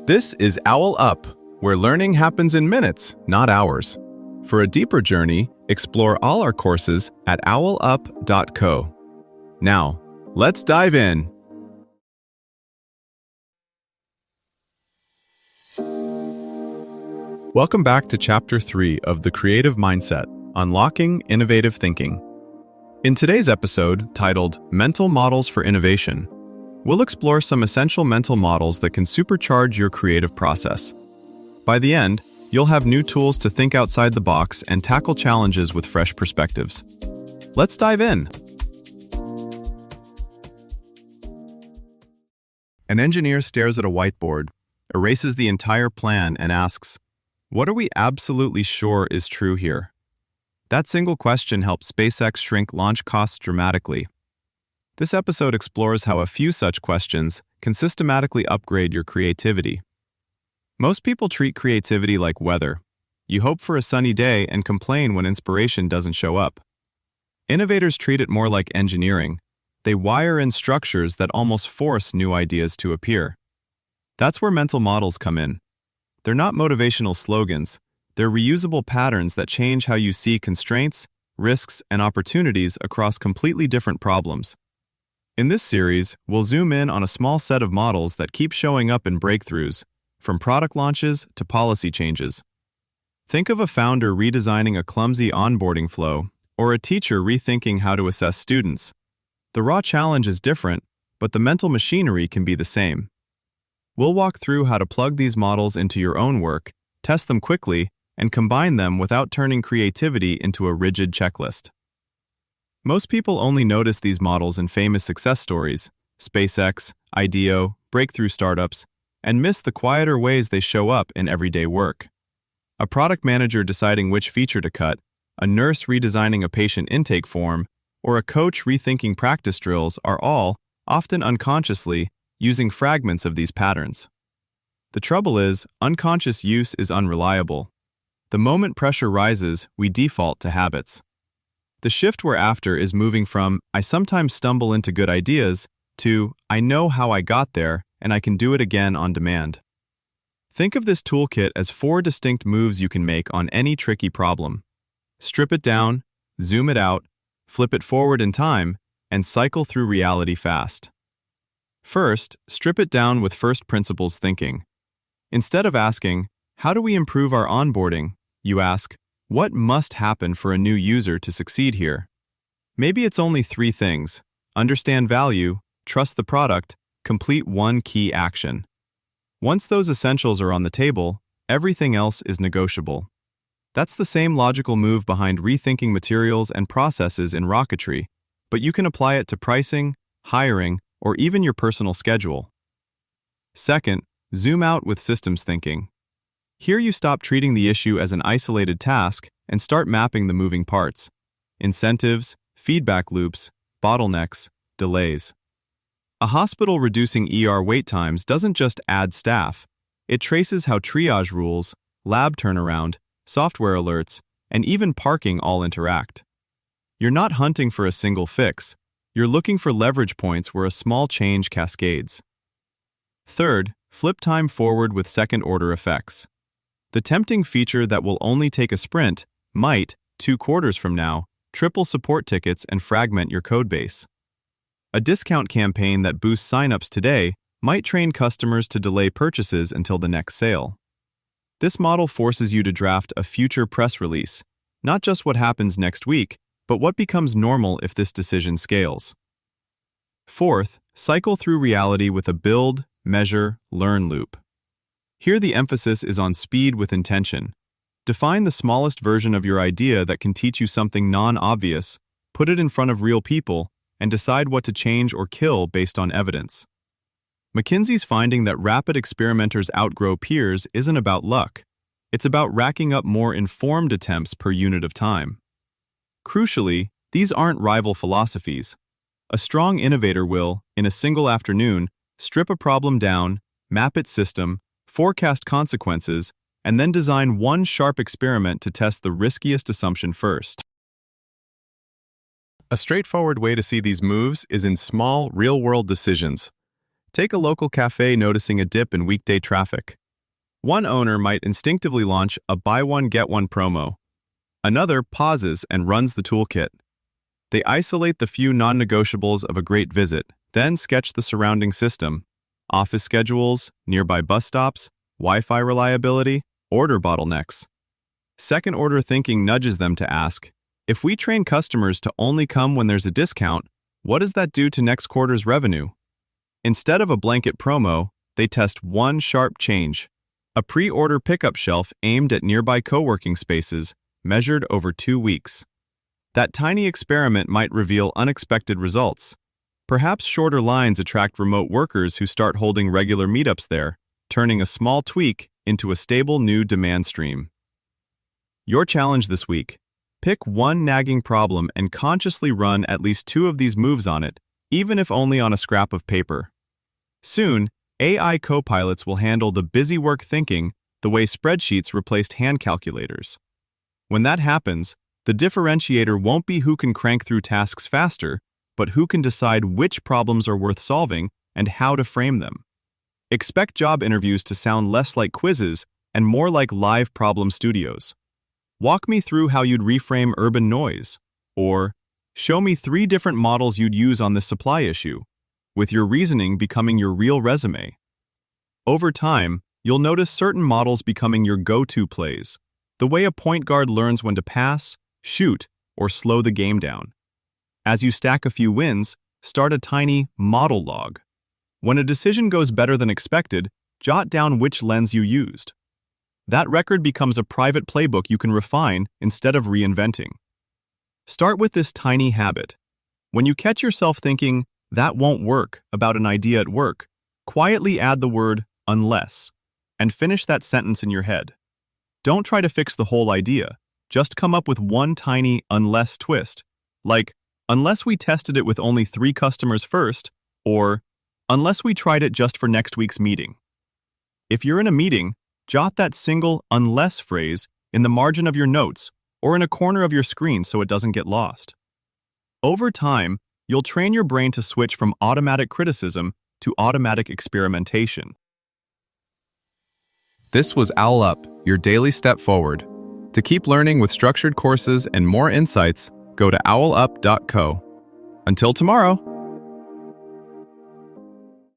This is OwlUp, where learning happens in minutes, not hours. For a deeper journey, explore all our courses at owlup.co. Now, let's dive in. Welcome back to Chapter 3 of The Creative Mindset, Unlocking Innovative Thinking. In today's episode, titled Mental Models for Innovation, we'll explore some essential mental models that can supercharge your creative process. By the end, you'll have new tools to think outside the box and tackle challenges with fresh perspectives. Let's dive in. An engineer stares at a whiteboard, erases the entire plan, and asks, "What are we absolutely sure is true here?" That single question helped SpaceX shrink launch costs dramatically. This episode explores how a few such questions can systematically upgrade your creativity. Most people treat creativity like weather. You hope for a sunny day and complain when inspiration doesn't show up. Innovators treat it more like engineering. They wire in structures that almost force new ideas to appear. That's where mental models come in. They're not motivational slogans. They're reusable patterns that change how you see constraints, risks, and opportunities across completely different problems. In this series, we'll zoom in on a small set of models that keep showing up in breakthroughs, from product launches to policy changes. Think of a founder redesigning a clumsy onboarding flow, or a teacher rethinking how to assess students. The raw challenge is different, but the mental machinery can be the same. We'll walk through how to plug these models into your own work, test them quickly, and combine them without turning creativity into a rigid checklist. Most people only notice these models in famous success stories, SpaceX, IDEO, breakthrough startups, and miss the quieter ways they show up in everyday work. A product manager deciding which feature to cut, a nurse redesigning a patient intake form, or a coach rethinking practice drills are all, often unconsciously, using fragments of these patterns. The trouble is, unconscious use is unreliable. The moment pressure rises, we default to habits. The shift we're after is moving from, "I sometimes stumble into good ideas," to, "I know how I got there, and I can do it again on demand." Think of this toolkit as 4 distinct moves you can make on any tricky problem. Strip it down, zoom it out, flip it forward in time, and cycle through reality fast. First, strip it down with first principles thinking. Instead of asking, "How do we improve our onboarding?" you ask, "What must happen for a new user to succeed here?" Maybe it's only 3 things: understand value, trust the product, complete one key action. Once those essentials are on the table, everything else is negotiable. That's the same logical move behind rethinking materials and processes in rocketry, but you can apply it to pricing, hiring, or even your personal schedule. Second, zoom out with systems thinking. Here you stop treating the issue as an isolated task and start mapping the moving parts: incentives, feedback loops, bottlenecks, delays. A hospital reducing ER wait times doesn't just add staff. It traces how triage rules, lab turnaround, software alerts, and even parking all interact. You're not hunting for a single fix. You're looking for leverage points where a small change cascades. Third, flip time forward with second-order effects. The tempting feature that will only take a sprint might, 2 quarters from now, triple support tickets and fragment your codebase. A discount campaign that boosts signups today might train customers to delay purchases until the next sale. This model forces you to draft a future press release, not just what happens next week, but what becomes normal if this decision scales. Fourth, cycle through reality with a build, measure, learn loop. Here the emphasis is on speed with intention. Define the smallest version of your idea that can teach you something non-obvious, put it in front of real people, and decide what to change or kill based on evidence. McKinsey's finding that rapid experimenters outgrow peers isn't about luck. It's about racking up more informed attempts per unit of time. Crucially, these aren't rival philosophies. A strong innovator will, in a single afternoon, strip a problem down, map its system, forecast consequences, and then design one sharp experiment to test the riskiest assumption first. A straightforward way to see these moves is in small, real-world decisions. Take a local cafe noticing a dip in weekday traffic. One owner might instinctively launch a buy one get one promo. Another pauses and runs the toolkit. They isolate the few non-negotiables of a great visit, then sketch the surrounding system: office schedules, nearby bus stops, Wi-Fi reliability, order bottlenecks. Second-order thinking nudges them to ask, if we train customers to only come when there's a discount, what does that do to next quarter's revenue? Instead of a blanket promo, they test one sharp change: a pre-order pickup shelf aimed at nearby co-working spaces, measured over 2 weeks. That tiny experiment might reveal unexpected results. Perhaps shorter lines attract remote workers who start holding regular meetups there, turning a small tweak into a stable new demand stream. Your challenge this week: pick one nagging problem and consciously run at least 2 of these moves on it, even if only on a scrap of paper. Soon, AI co-pilots will handle the busy work thinking the way spreadsheets replaced hand calculators. When that happens, the differentiator won't be who can crank through tasks faster, but who can decide which problems are worth solving and how to frame them. Expect job interviews to sound less like quizzes and more like live problem studios. Walk me through how you'd reframe urban noise, or show me 3 different models you'd use on this supply issue, with your reasoning becoming your real resume. Over time, you'll notice certain models becoming your go-to plays, the way a point guard learns when to pass, shoot, or slow the game down. As you stack a few wins, start a tiny model log. When a decision goes better than expected, jot down which lens you used. That record becomes a private playbook you can refine instead of reinventing. Start with this tiny habit. When you catch yourself thinking, "That won't work," about an idea at work, quietly add the word "unless" and finish that sentence in your head. Don't try to fix the whole idea. Just come up with one tiny "unless" twist, like, "unless we tested it with only 3 customers first," or "unless we tried it just for next week's meeting." If you're in a meeting, jot that single "unless" phrase in the margin of your notes or in a corner of your screen so it doesn't get lost. Over time, you'll train your brain to switch from automatic criticism to automatic experimentation. This was OwlUp, your daily step forward. To keep learning with structured courses and more insights, go to owlup.co. Until tomorrow!